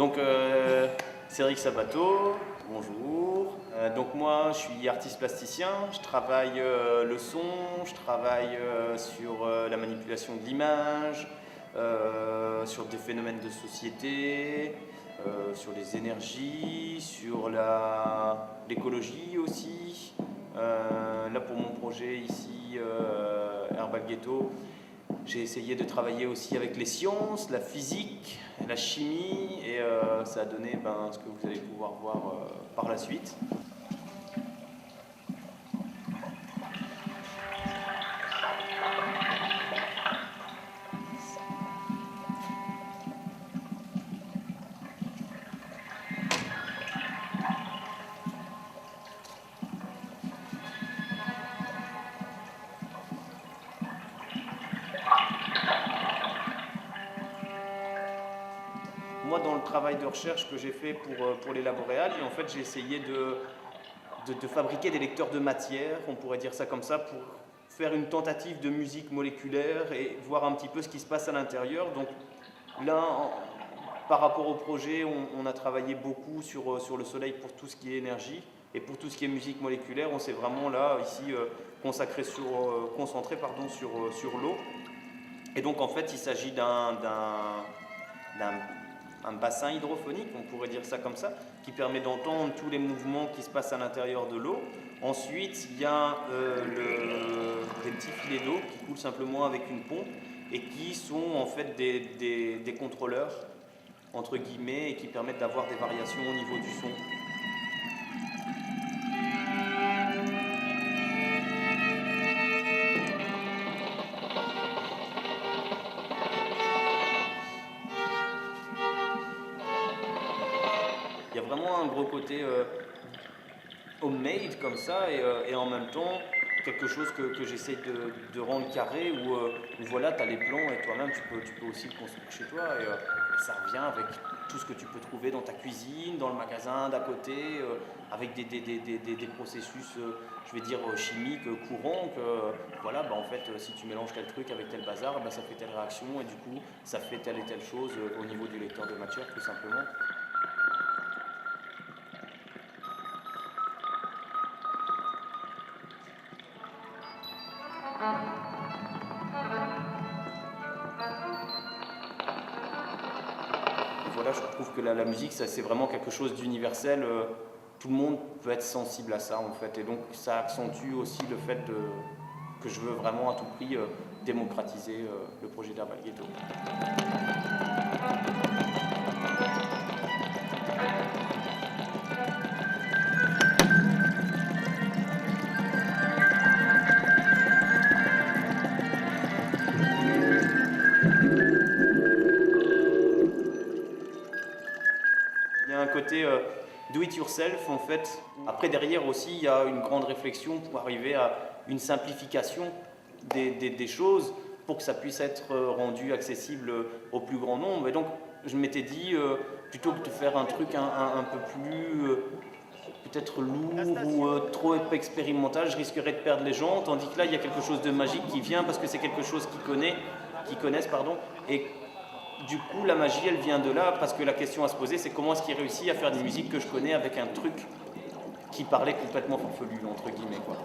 Donc, Cédric Sabato, bonjour. Donc moi, je suis artiste plasticien, je travaille le son, je travaille sur la manipulation de l'image, sur des phénomènes de société, sur les énergies, sur l'écologie aussi. Là, pour mon projet ici, Herbal Ghetto, j'ai essayé de travailler aussi avec les sciences, la physique, la chimie, et ça a donné ce que vous allez pouvoir voir par la suite. Moi, dans le travail de recherche que j'ai fait pour les Laboréal, en fait, j'ai essayé de fabriquer des lecteurs de matière, on pourrait dire ça comme ça, pour faire une tentative de musique moléculaire et voir un petit peu ce qui se passe à l'intérieur. Donc là, par rapport au projet, on a travaillé beaucoup sur le soleil pour tout ce qui est énergie, et pour tout ce qui est musique moléculaire, on s'est vraiment là, ici, concentré sur l'eau. Et donc, en fait, il s'agit d'un bassin hydrophonique, on pourrait dire ça comme ça, qui permet d'entendre tous les mouvements qui se passent à l'intérieur de l'eau. Ensuite, il y a des petits filets d'eau qui coulent simplement avec une pompe et qui sont en fait des contrôleurs, entre guillemets, et qui permettent d'avoir des variations au niveau du son. Il y a vraiment un gros côté homemade comme ça, et en même temps quelque chose que j'essaie de rendre carré, où voilà, tu as les plans et toi-même tu peux aussi le construire chez toi, et ça revient avec tout ce que tu peux trouver dans ta cuisine, dans le magasin d'à côté, avec des processus, je vais dire, chimiques courants, que voilà, en fait, si tu mélanges tel truc avec tel bazar, ça fait telle réaction, et du coup ça fait telle et telle chose au niveau du lecteur de matière, tout simplement. Voilà, je trouve que la musique, c'est vraiment quelque chose d'universel. Tout le monde peut être sensible à ça, en fait. Et donc, ça accentue aussi le fait que je veux vraiment à tout prix démocratiser le projet d'Herbal Ghetto. Il y a un côté do it yourself, en fait. Après, derrière aussi, il y a une grande réflexion pour arriver à une simplification des choses pour que ça puisse être rendu accessible au plus grand nombre. Et donc, je m'étais dit, plutôt que de faire un truc un peu plus peut-être lourd ou trop expérimental, je risquerais de perdre les gens, tandis que là, il y a quelque chose de magique qui vient parce que c'est quelque chose qu'ils connaissent, et du coup, la magie, elle vient de là, parce que la question à se poser, c'est comment est-ce qu'il réussit à faire des musiques que je connais avec un truc qui parlait complètement farfelu, entre guillemets, quoi.